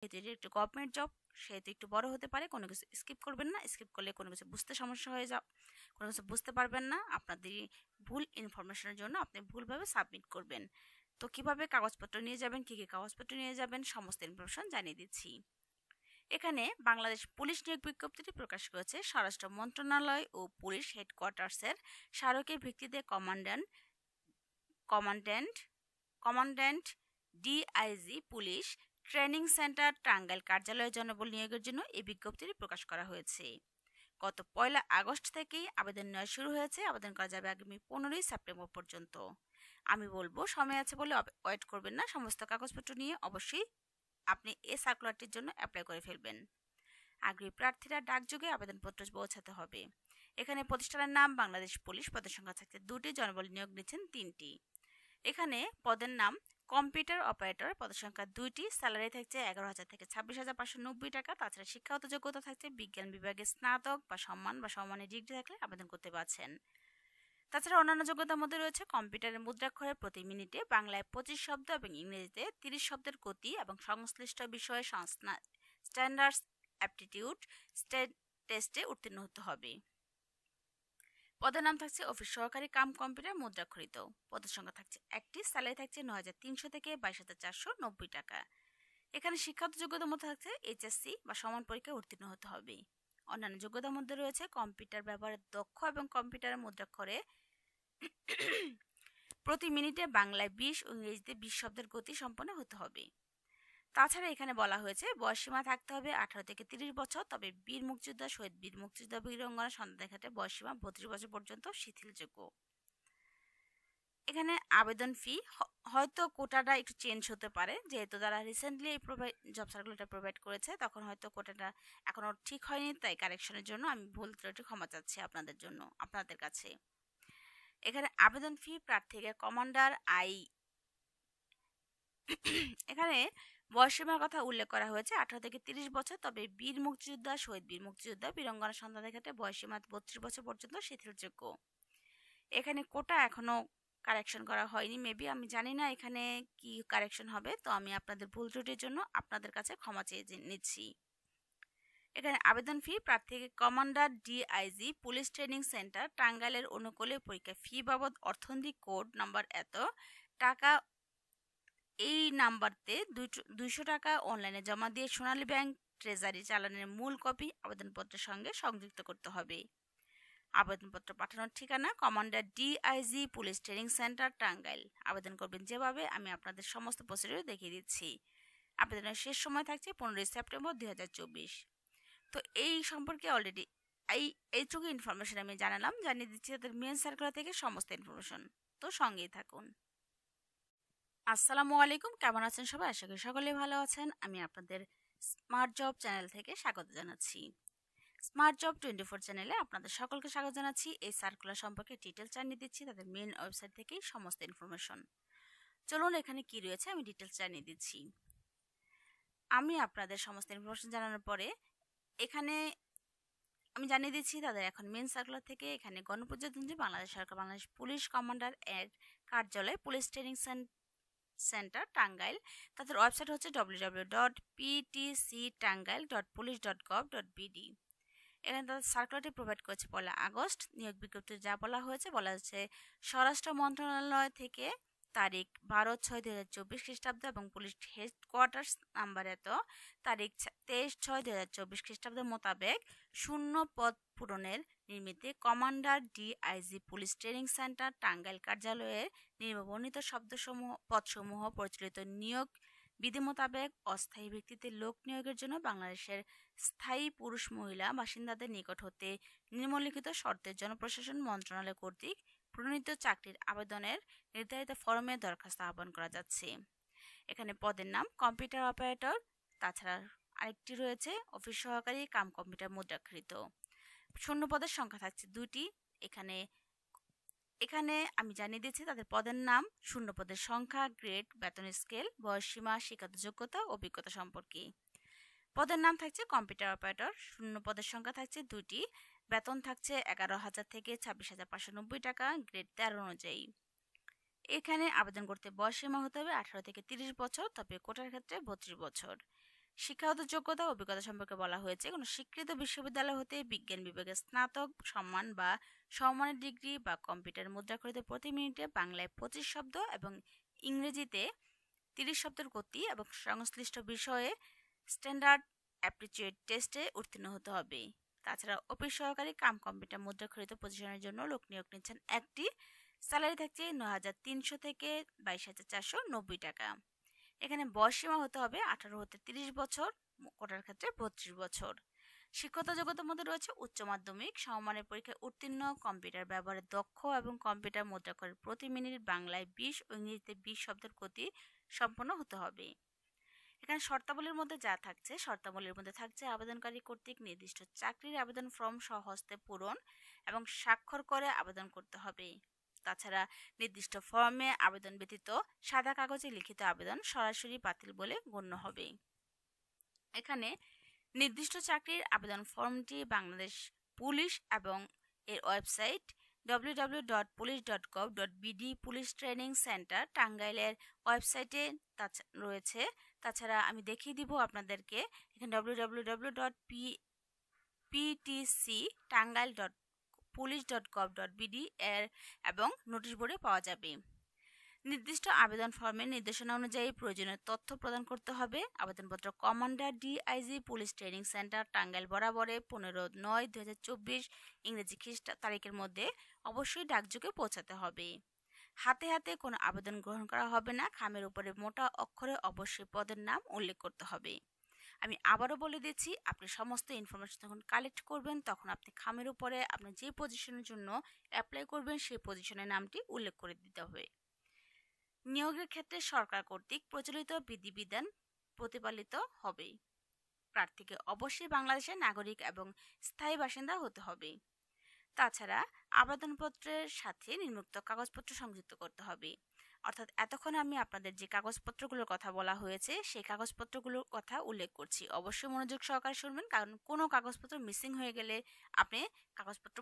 যেহেতু এটা একটু গভর্নমেন্ট জব, সেহেতু একটু বড় হতে পারে। কোনো কিছু স্কিপ করবেন না, স্কিপ করলে কোনো কিছু বুঝতে সমস্যা হয়ে যাও, কোনো কিছু বুঝতে পারবেন না, আপনাদের ভুল ইনফরমেশনের জন্য আপনি ভুলভাবে সাবমিট করবেন। তো কিভাবে কাগজপত্র নিয়ে যাবেন, কী কী কাগজপত্র নিয়ে যাবেন, সমস্ত ইনফরমেশন জানিয়ে দিচ্ছি। এখানে বাংলাদেশ পুলিশ নিয়োগ বিজ্ঞপ্তিটি প্রকাশ করেছে স্বরাষ্ট্র মন্ত্রণালয় ও পুলিশ হেডকোয়ার্টার্সের স্মারকের ভিত্তিতে commandant commandant DIG police training centre Tangail কার্যালয়ের জনবল নিয়োগের জন্য এই বিজ্ঞপ্তিটি প্রকাশ করা হয়েছে। গত 1 আগস্ট থেকেই আবেদন নেওয়া শুরু হয়েছে। আবেদন করা যাবে আগামী 15 সেপ্টেম্বর পর্যন্ত। আমি বলবো সময় আছে বলে ওয়েট করবেন না, সমস্ত কাগজপত্র নিয়ে অবশ্যই আপনি এই সার্কুলারটির জন্য অ্যাপ্লাই করে ফেলবেন। আগ্রহী প্রার্থীরা ডাকযোগে আবেদনপত্র পৌঁছাতে হবে। এখানে প্রতিষ্ঠানের নাম বাংলাদেশ পুলিশ, পদের সংখ্যা থাকছে 2টি, জনবল নিয়োগ নিচ্ছেন 3টি। এখানে পদের নাম কম্পিউটার অপারেটর, পদের সংখ্যা 2টি, স্যালারি থাকছে 11,000 থেকে 26,590 টাকা। তাছাড়া শিক্ষাগত যোগ্যতা থাকছে বিজ্ঞান বিভাগে স্নাতক বা সম্মান বা সমমানের ডিগ্রি থাকলে আবেদন করতে পারছেন। তাছাড়া অন্যান্য যোগ্যতার মধ্যে রয়েছে কম্পিউটারের মুদ্রাক্ষরে প্রতি মিনিটে বাংলায় 25 শব্দ এবং ইংরেজিতে 30 শব্দের গতি এবং সংশ্লিষ্ট বিষয়ে স্ট্যান্ডার্ড অ্যাপটিটিউড টেস্টে উত্তীর্ণ হতে হবে। পদের নাম থাকছে অফিস সহকারী কাম কম্পিউটার মুদ্রাক্ষরিত, পদের সংখ্যা থাকছে 1টি, স্যালারি থাকছে 9,300 থেকে 22,490 টাকা। এখানে শিক্ষাগত যোগ্যতার মধ্যে থাকছে এইচএসসি বা সমান পরীক্ষায় উত্তীর্ণ হতে হবে। অন্যান্য যোগ্যতার মধ্যে রয়েছে কম্পিউটার ব্যবহারের দক্ষ এবং কম্পিউটারের মুদ্রাক্ষরে প্রতি মিনিটে বাংলায় 20 ও ইংরেজিতে 20 শব্দের গতি সম্পন্ন হতে হবে। তাছাড়া এখানে বলা হয়েছে বয়সসীমা থাকতে হবে 18 থেকে 30 বছর, তবে বীর মুক্তিযোদ্ধা, শহীদ বীর মুক্তিযোদ্ধা, বীরাঙ্গনা সন্তানদের ক্ষেত্রে বয়সসীমা 32 বছর পর্যন্ত শিথিলযোগ্য। এখানে আবেদন ফি হয়তো কোটাটা একটু চেঞ্জ হতে পারে, যেহেতু তারা রিসেন্টলি এই জব সার্কুলারটা প্রোভাইড করেছে, তখন হয়তো কোটাটা এখনো ঠিক হয়নি, তাই কারেকশনের জন্য আমি ভুল ত্রুটি ক্ষমা চাচ্ছি আপনাদের কাছে। এখানে আবেদন ফি প্রার্থীকে কমান্ডার এখানে বয়সসীমার কথা উল্লেখ করা হয়েছে 18 থেকে 30 বছর, তবে বীর মুক্তিযোদ্ধা, শহীদ বীর মুক্তিযোদ্ধা, বীরাঙ্গনা সন্তানদের ক্ষেত্রে বয়সসীমা 32 বছর পর্যন্ত শিথিলযোগ্য। এখানে কোটা এখনো কারেকশন করা হয়নি, মেবি আমি জানি না এখানে কি কারেকশন হবে, তো আমি আপনাদের ভুল ত্রুটির জন্য আপনাদের কাছে ক্ষমা চেয়ে নিচ্ছি। এখানে আবেদন ফি প্রার্থীকে commander DIG police training centre টাঙ্গাইলের অনুকূলে পরীক্ষা ফি বাবদ অর্থনৈতিক কোড নাম্বার এত টাকা, এই নাম্বারতে 200 টাকা অনলাইনে জমা দিয়ে সোনালী ব্যাংক ট্রেজারি চালানের মূল কপি আবেদনপত্রের সঙ্গে সংযুক্ত করতে হবে। আবেদনপত্র পাঠানোর ঠিকানা commander DIG police training centre Tangail. আবেদন করবেন যেভাবে আমি আপনাদের সমস্ত প্রসিডিউর দেখিয়ে দিচ্ছি। আবেদনের শেষ সময় থাকছে 15 সেপ্টেম্বর 2024। তো এই সম্পর্কে অলরেডি এইটুকু ইনফরমেশন আমি জানিয়ে দিচ্ছি তাদের মেন সার্কুলার থেকে সমস্ত ইনফরমেশন। তো সঙ্গেই থাকুন। আসসালামু আলাইকুম, কেমন আছেন সবাই? আশা করি সকলেই ভালো আছেন। আমি আপনাদের স্মার্ট জব চ্যানেল থেকে স্বাগত জানাচ্ছি। স্মার্ট জব 24 চ্যানেলে আপনাদের সকলকে স্বাগত জানাচ্ছি। এই সার্কুলার সম্পর্কে ডিটেলস জানিয়ে দিচ্ছি তাদের মেন ওয়েবসাইট থেকেই সমস্ত ইনফরমেশন। চলুন এখানে কি রয়েছে আমি ডিটেলস জানিয়ে দিচ্ছি। আমি আপনাদের সমস্ত ইনফরমেশন জানানোর পরে এখানে আমি জানিয়ে দিচ্ছি তাদের এখন মেন সার্কুলার থেকে এখানে গণপ্রজাতন্ত্রী বাংলাদেশ সরকার বাংলাদেশ পুলিশ কমান্ডার এর কার্যালয় পুলিশ ট্রেনিং সেন্টার টাঙ্গাইল, তাদের ওয়েবসাইট হচ্ছে www.ptctangail.police.gov.bd। এখানে তাদের সার্কুলারটি প্রোভাইড করেছে 1 আগস্ট। নিয়োগ বিজ্ঞপ্তি যা বলা হয়েছে স্বরাষ্ট্র মন্ত্রণালয় থেকে তারিখ 12/6/2024 খ্রিস্টাব্দ এবং পুলিশ হেডকোয়ার্টার্স নাম্বার এত তারিখ 23/6/2024 খ্রিস্টাব্দ মোতাবেক শূন্য পদ পূরণের নিমিত্তে commander DIG police training centre Tangail কার্যালয়ের নিম্নবর্ণিত পদসমূহ পরিচালিত নিয়োগ বিধি মোতাবেক অস্থায়ী ভিত্তিতে লোক নিয়োগের জন্য বাংলাদেশের স্থায়ী পুরুষ মহিলা বাসিন্দাদের নিকট হতে নিম্নলিখিত শর্তে জনপ্রশাসন মন্ত্রণালয় কর্তৃক প্রণীত চাকরির আবেদনের নির্ধারিত ফরমে দরখাস্ত আহ্বান করা যাচ্ছে। এখানে পদের নাম কম্পিউটার অপারেটর, তাছাড়া আরেকটি রয়েছে অফিস সহকারী কাম কম্পিউটার মুদ্রাক্ষরিত। শূন্য পদের সংখ্যা থাকছে 2টি। এখানে আমি জানিয়ে দিচ্ছি তাদের পদের নাম, শূন্য পদের সংখ্যা, গ্রেড, বেতন স্কেল, বয়সসীমা, শিক্ষাগত যোগ্যতা, অভিজ্ঞতা সম্পর্কে। পদের নাম থাকছে কম্পিউটার অপারেটর, শূন্য পদের সংখ্যা থাকছে 2টি, বেতন থাকছে 11,000 থেকে 26,590 টাকা, গ্রেড 13 অনুযায়ী। এখানে আবেদন করতে বয়সসীমা হতে হবে 18 থেকে 30 বছর, তবে কোটার ক্ষেত্রে 32 বছর। শিক্ষাগত যোগ্যতা ও অভিজ্ঞতা সম্পর্কে বলা হয়েছে কোনো স্বীকৃত বিশ্ববিদ্যালয় হতে বিজ্ঞান বিভাগে স্নাতক সম্মান বা সমমানের ডিগ্রি বা কম্পিউটার মুদ্রাক্ষরিত প্রতি মিনিটে বাংলায় 25 শব্দ এবং ইংরেজিতে 30 শব্দের গতি এবং সংশ্লিষ্ট বিষয়ে স্ট্যান্ডার্ড অ্যাপটিটিউড টেস্টে উত্তীর্ণ হতে হবে। তাছাড়া অফিস সহকারী কাম কম্পিউটার মুদ্রাক্ষরিত পজিশনের জন্য লোক নিয়োগ নিচ্ছেন একটি। স্যালারি থাকছে 9,300 থেকে 22,490 টাকা। এখানে বয়সসীমা হতে হবে 18 হতে 30 বছর, কোটার ক্ষেত্রে 32 বছর। শিক্ষাগত যোগ্যতার মধ্যে রয়েছে উচ্চ মাধ্যমিক সমমানের পরীক্ষায় উত্তীর্ণ, কম্পিউটার ব্যবহারে দক্ষ এবং কম্পিউটার মুদ্রাক্ষরে প্রতি মিনিট বাংলায় 20 ও ইংরেজিতে 20 শব্দের গতি সম্পন্ন হতে হবে। এখানে শর্তাবলীর মধ্যে যা থাকছে, শর্তাবলীর মধ্যে থাকছে আবেদনকারী কর্তৃক নির্দিষ্ট চাকরির আবেদন ফর্ম স্বহস্তে পূরণ এবং স্বাক্ষর করে আবেদন করতে হবে। তাছাড়া নির্দিষ্ট ফর্মে আবেদন ব্যতীত সাদা কাগজে লিখিত আবেদন সরাসরি বাতিল বলে গণ্য হবে। এখানে নির্দিষ্ট চাকরির আবেদন ফর্মটি বাংলাদেশ পুলিশ এবং এর website www.police.gov.bd police training centre টাঙ্গাইলের ওয়েবসাইটে রয়েছে। তাছাড়া আমি দেখিয়ে দিব আপনাদেরকে, এখানে www.ptctangail.police.gov.bd এর এবং নোটিশ বোর্ডে পাওয়া যাবে। নির্দিষ্ট আবেদন ফর্মের নির্দেশনা অনুযায়ী প্রয়োজনীয় তথ্য প্রদান করতে হবে। আবেদনপত্র commander DIG police training centre Tangail বরাবরে 15/9/2024 ইংরেজি খ্রিস্ট তারিখের মধ্যে অবশ্যই ডাকযোগে পৌঁছাতে হবে। হাতে হাতে কোনো আবেদন গ্রহণ করা হবে না। খামের উপরে মোটা অক্ষরে অবশ্যই পদের নাম উল্লেখ করতে হবে। আমি আবারও বলে দিচ্ছি, আপনি সমস্ত ইনফরমেশন যখন কালেক্ট করবেন তখন আপনি খামের উপরে আপনি যে পজিশনের জন্য অ্যাপ্লাই করবেন সেই পজিশনের নামটি উল্লেখ করে দিতে হবে। নিয়োগের ক্ষেত্রে সরকার কর্তৃক প্রচলিত বিধিবিধান প্রতিপালিত হবে। প্রার্থীকে অবশ্যই বাংলাদেশের নাগরিক এবং স্থায়ী বাসিন্দা হতে হবে। তাছাড়া আবেদনপত্রের সাথে নিম্নোক্ত কাগজপত্র সংযুক্ত করতে হবে। অর্থাৎ এতক্ষণ আমি আপনাদের যে কাগজপত্রগুলোর কথা বলা হয়েছে সেই কাগজপত্রগুলোর কথা উল্লেখ করছি। অবশ্যই মনোযোগ সহকারে শুনবেন, কারণ কোনো কাগজপত্র মিসিং হয়ে গেলে আপনি কাগজপত্র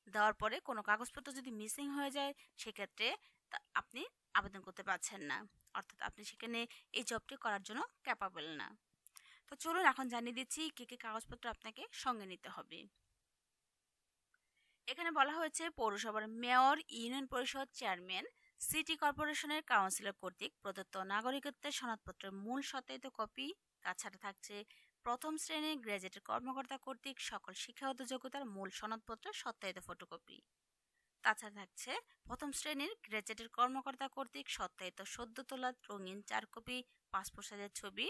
দেওয়ার পরে কোনো কাগজপত্র যদি মিসিং হয়ে যায় সেক্ষেত্রে আপনি আবেদন করতে পারছেন না, অর্থাৎ আপনি সেখানে এই জবটি করার জন্য ক্যাপাবল না। তো চলুন এখন জানিয়ে দিচ্ছি কী কী কাগজপত্র আপনাকে সঙ্গে নিতে হবে। এখানে বলা হয়েছে পৌরসভার মেয়র, ইউনিয়ন পরিষদ চেয়ারম্যান, সিটি কর্পোরেশনের কাউন্সিলর কর্তৃক প্রদত্ত নাগরিকত্বের সনদপত্রের মূল সত্যায়িত কপি। তাছাড়া থাকছে প্রথম শ্রেণীর গ্র্যাজুয়েটেড কর্মকর্তা কর্তৃক সকল শিক্ষাগত যোগ্যতার মূল সনদপত্রের সত্যায়িত ফটোকপি। তাছাড়া থাকছে প্রথম শ্রেণীর গ্র্যাজুয়েটেড কর্মকর্তা কর্তৃক সত্যায়িত সদ্য তোলা রঙিন 4 কপি পাসপোর্ট সাইজের ছবি।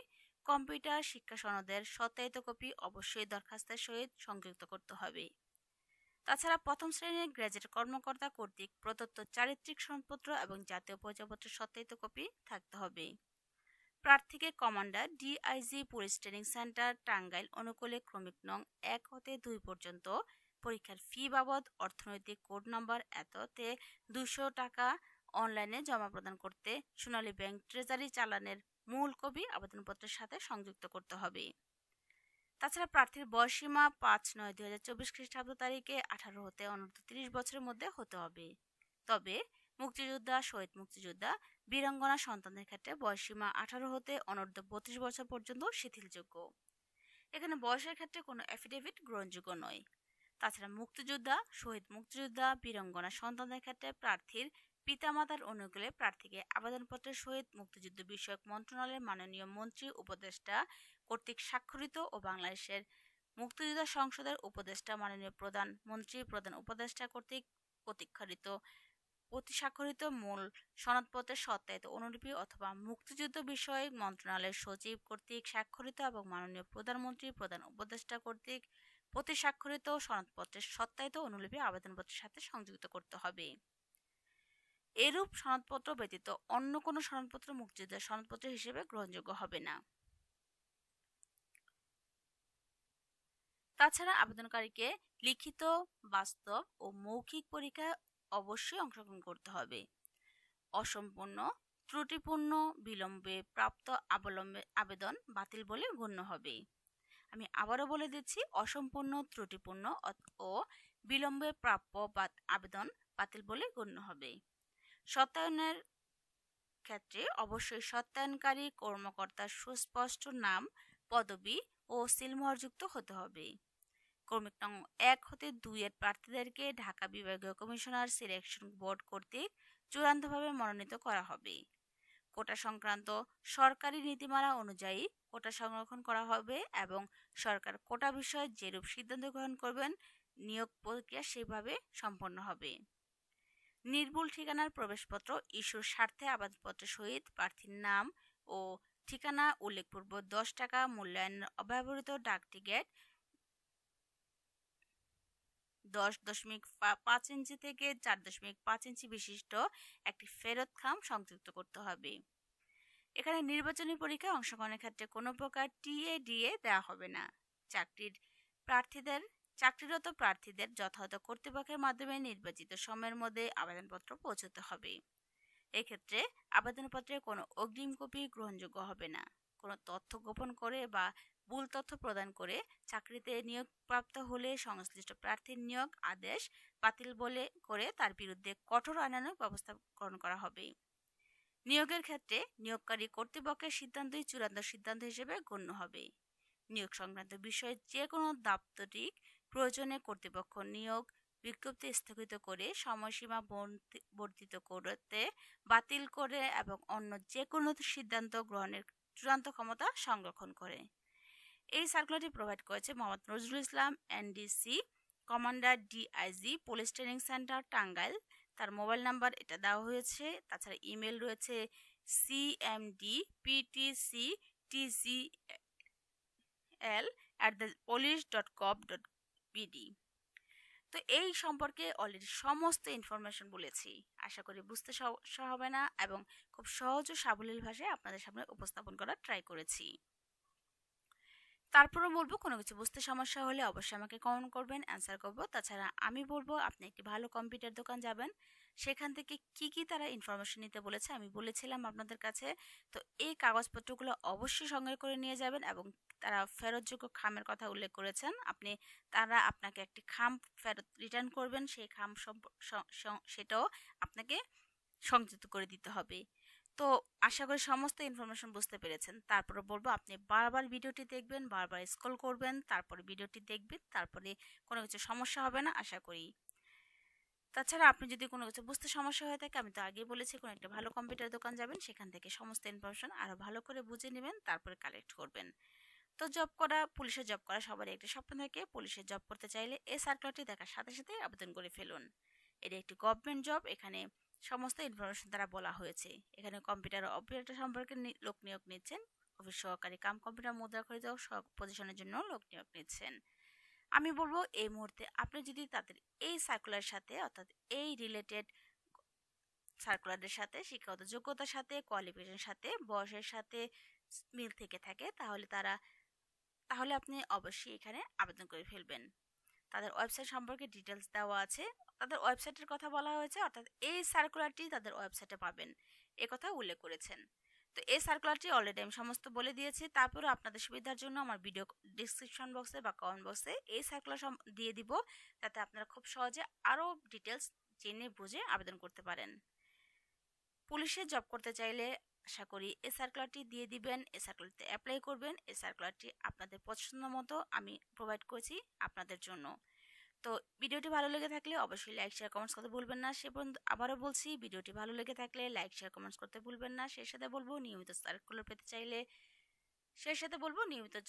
কম্পিউটার শিক্ষা সনদের সত্যায়িত কপি অবশ্যই দরখাস্তের সহিত সংযুক্ত করতে হবে। তাছাড়া প্রথম শ্রেণীর গ্র্যাজুয়েট কর্মকর্তা কর্তৃক প্রদত্ত চারিত্রিক সনদপত্র এবং জাতীয় পরিচয়পত্রের সত্যায়িত কপি থাকতে হবে। প্রার্থীকে commander DIG police training centre Tangail অনুকূলে ক্রমিক নং 1 হতে 2 পর্যন্ত পরীক্ষার ফি বাবদ অর্থনৈতিক কোড নম্বর এততে 200 টাকা অনলাইনে জমা প্রদান করতে সোনালী ব্যাংক ট্রেজারি চালানের মূল কপি আবেদনপত্রের সাথে সংযুক্ত করতে হবে। তাছাড়া প্রার্থীর বয়সসীমা 5/9/2024 খ্রিস্টাব্দ তারিখে 18 হতে অনূর্ধ্ব 30 বছরের মধ্যে হতে হবে। তবে মুক্তিযোদ্ধা, শহীদ মুক্তিযোদ্ধা, বীরাঙ্গনা সন্তানদের ক্ষেত্রে বয়সসীমা 18 হতে অনূর্ধ্ব 32 বছর পর্যন্ত শিথিলযোগ্য। এখানে বয়সের ক্ষেত্রে কোনো অ্যাফিডেভিট গ্রহণযোগ্য নয়। তাছাড়া মুক্তিযোদ্ধা, শহীদ মুক্তিযোদ্ধা, বীরাঙ্গনা সন্তানদের ক্ষেত্রে প্রার্থীর পিতামাতার অনুকূলে প্রার্থীকে আবেদনপত্রের সহিত মুক্তিযুদ্ধ বিষয়ক মন্ত্রণালয়ের মাননীয় মন্ত্রী উপদেষ্টা কর্তৃক স্বাক্ষরিত ও বাংলাদেশের মুক্তিযোদ্ধা সংসদের উপদেষ্টা মাননীয় প্রধানমন্ত্রী প্রধান উপদেষ্টা কর্তৃক স্বাক্ষরিত মূল সনদপত্রের সত্যায়িত অনুলিপি অথবা মুক্তিযুদ্ধ বিষয়ক মন্ত্রণালয়ের সচিব কর্তৃক স্বাক্ষরিত এবং মাননীয় প্রধানমন্ত্রী প্রধান উপদেষ্টা কর্তৃক স্বাক্ষরিত সনদপত্রের সত্যায়িত অনুলিপি আবেদনপত্রের সাথে সংযুক্ত করতে হবে। এরূপ সনদপত্র ব্যতীত অন্য কোনো সনদপত্র মুক্তিযুদ্ধের সনদপত্র হিসেবে গ্রহণযোগ্য হবে না। তাছাড়া আবেদনকারীকে লিখিত, বাস্তব ও মৌখিক পরীক্ষায় অবশ্যই অংশগ্রহণ করতে হবে। অসম্পূর্ণ, ত্রুটিপূর্ণ, বিলম্বে প্রাপ্ত আবেদন বাতিল বলে গণ্য হবে। আমি আবারও বলে দিচ্ছি, অসম্পূর্ণ, ত্রুটিপূর্ণ ও বিলম্বে প্রাপ্য আবেদন বাতিল বলে গণ্য হবে। সত্যায়নের ক্ষেত্রে অবশ্যই সত্যায়নকারী কর্মকর্তার সুস্পষ্ট নাম, পদবি ও সিলমোহরযুক্ত হতে হবে। ক্রমিক নং ১ হতে ২ এর প্রার্থীদেরকে ঢাকা বিভাগীয় কমিশনার সিলেকশন বোর্ড কর্তৃক চূড়ান্তভাবে মনোনীত করা হবে। কোটা সংক্রান্ত সরকারি নীতিমালা অনুযায়ী কোটা সংরক্ষণ করা হবে এবং সরকার কোটা বিষয়ে যেরূপ সিদ্ধান্ত গ্রহণ করবেন নিয়োগ প্রক্রিয়া সেভাবে সম্পন্ন হবে। নির্ভুল ঠিকানার প্রবেশপত্র ইস্যুর স্বার্থে আবেদনপত্রের সহিত প্রার্থীর নাম ও ঠিকানা উল্লেখপূর্বক ১০ টাকা মূল্যায়নের অব্যবহৃত ডাক টিকিট ১০.৫ ইঞ্চি থেকে ৪.৫ ইঞ্চি বিশিষ্ট একটি ফেরত খাম সংযুক্ত করতে হবে। এখানে নির্বাচনী পরীক্ষায় অংশগ্রহণের ক্ষেত্রে কোনো প্রকার টিএডিএ দেওয়া হবে না। চাকরিরত প্রার্থীদের যথাযথ কর্তৃপক্ষের মাধ্যমে নির্বাচিত সময়ের মধ্যে আবেদনপত্র পৌঁছতে হবে। এক্ষেত্রে আবেদনপত্রের কোনো অগ্রিম কপি গ্রহণযোগ্য হবে না। কোনো তথ্য গোপন করে বা ভুল তথ্য প্রদান করে চাকরিতে নিয়োগপ্রাপ্ত হলে সংশ্লিষ্ট প্রার্থীর নিয়োগ আদেশ বাতিল বলে করে তার বিরুদ্ধে কঠোর আইনানুগ ব্যবস্থা গ্রহণ করা হবে। নিয়োগের ক্ষেত্রে নিয়োগকারী কর্তৃপক্ষের সিদ্ধান্তই চূড়ান্ত সিদ্ধান্ত হিসেবে গণ্য হবে। নিয়োগ সংক্রান্ত বিষয়ে যে কোনো দাপ্তরিক প্রয়োজনে কর্তৃপক্ষ নিয়োগ বিজ্ঞপ্তি স্থগিত করে সময়সীমা বর্ধিত করতে বাতিল করে এবং অন্য যে কোনো সিদ্ধান্ত গ্রহণের চূড়ান্ত ক্ষমতা সংরক্ষণ করে। এই সার্কুলারটি প্রোভাইড করেছে Mohammad Nazrul Islam, NDC, commander DIG police training centre Tangail. তার মোবাইল নাম্বার এটা দেওয়া হয়েছে। তাছাড়া ইমেল রয়েছে cmdptctgl@police.gov.bd। তো এই সম্পর্কে অলরেডি সমস্ত ইনফরমেশন বলেছি। আশা করি বুঝতে সমস্যা হবে না এবং খুব সহজ ও সাবলীল ভাষায় আপনাদের সামনে উপস্থাপন করার ট্রাই করেছি। তারপরে বলবো কোনো কিছু বুঝতে সমস্যা হলে অবশ্যই আমাকে কমেন্ট করবেন, অ্যান্সার করব। তাছাড়া আমি বলবো আপনি একটি ভালো কম্পিউটার দোকান যাবেন, সেখান থেকে কি তারা ইনফরমেশন নিতে বলেছে আমি বলেছিলাম আপনাদের কাছে। তো এই কাগজপত্রগুলো অবশ্যই সংগ্রহ করে নিয়ে যাবেন এবং তারা ফেরতযোগ্য খামের কথা উল্লেখ করেছেন। তারা আপনাকে একটি খাম ফেরত রিটার্ন করবেন, সেই খাম সেটাও আপনাকে সংযুক্ত করে দিতে হবে। তো আশা করি সমস্ত ইনফরমেশন বুঝতে পেরেছেন। তারপরে বলবো আপনি বারবার ভিডিওটি দেখবেন, বারবার স্ক্রল করবেন, তারপরে ভিডিওটি দেখবেন, তারপরে কোনো কিছু সমস্যা হবে না আশা করি। তাছাড়া আপনি যদি কোনো কিছু বুঝতে সমস্যা হয়ে থাকে, আমি তো আগেই বলেছি কোনো একটা ভালো কম্পিউটার দোকান যাবেন, সেখান থেকে সমস্ত ইনফরমেশন আরও ভালো করে বুঝে নেবেন, তারপরে কালেক্ট করবেন। তো পুলিশের জব করা সবারই একটা স্বপ্ন থাকে। পুলিশের জব করতে চাইলে এই সার্কুলারটি দেখার সাথে সাথে আবেদন করে ফেলুন। এটা একটি গভর্নমেন্ট জব। এখানে সমস্ত ইনফরমেশন দ্বারা বলা হয়েছে। এখানে কম্পিউটার অপারেটর সম্পর্কে লোক নিয়োগ নিচ্ছেন, অফিস সহকারী কাম কম্পিউটার মুদ্রা খরিদ পজিশনের জন্য লোক নিয়োগ নিচ্ছেন। আমি বলবো এই মুহূর্তে আপনি যদি তাদের এই সার্কুলারের সাথে অর্থাৎ এই রিলেটেড সার্কুলারের সাথে শিক্ষাগত যোগ্যতার সাথে কোয়ালিফিকেশনের সাথে বয়সের সাথে মিল থেকে থাকে তাহলে আপনি অবশ্যই এখানে আবেদন করে ফেলবেন। তাদের ওয়েবসাইট সম্পর্কে ডিটেলস দেওয়া আছে। তাদের ওয়েবসাইটের কথা বলা হয়েছে, অর্থাৎ এই সার্কুলারটি তাদের ওয়েবসাইটে পাবেন কথা উল্লেখ করেছেন। তো এই সার্কুলারটি অলরেডি আমি সমস্ত বলে দিয়েছি। তারপরে আপনাদের সুবিধার জন্য আমার ভিডিও ডিসক্রিপশন বক্সে বা কমেন্ট বক্সে এই সার্কুলার দিয়ে দিব, যাতে আপনারা খুব সহজে আরও ডিটেলস জেনে বুঝে আবেদন করতে পারেন। পুলিশে জব করতে চাইলে আশা করি এই সার্কুলারটি দিয়ে দিবেন, এই সার্কুলারটি অ্যাপ্লাই করবেন। এই সার্কুলারটি আপনাদের পছন্দ মতো আমি প্রোভাইড করেছি আপনাদের জন্য। তো ভিডিওটি ভালো লেগে থাকলে অবশ্যই লাইক শেয়ার কমেন্টস করতে ভুলবেন না। সে পর্যন্ত আবারও বলছি, ভিডিওটি ভালো লেগে থাকলে লাইক শেয়ার কমেন্টস করতে ভুলবেন না। সেই সাথে বলবো নিয়মিত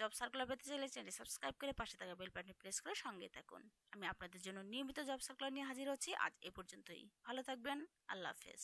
জব সার্কুলার পেতে চাইলে চ্যানেলটি সাবস্ক্রাইব করে পাশে থাকা বেল বাটনে প্রেস করে সঙ্গে থাকুন। আমি আপনাদের জন্য নিয়মিত জব সার্কুলার নিয়ে হাজির হচ্ছি। আজ এ পর্যন্তই। ভালো থাকবেন। আল্লাহ হাফেজ।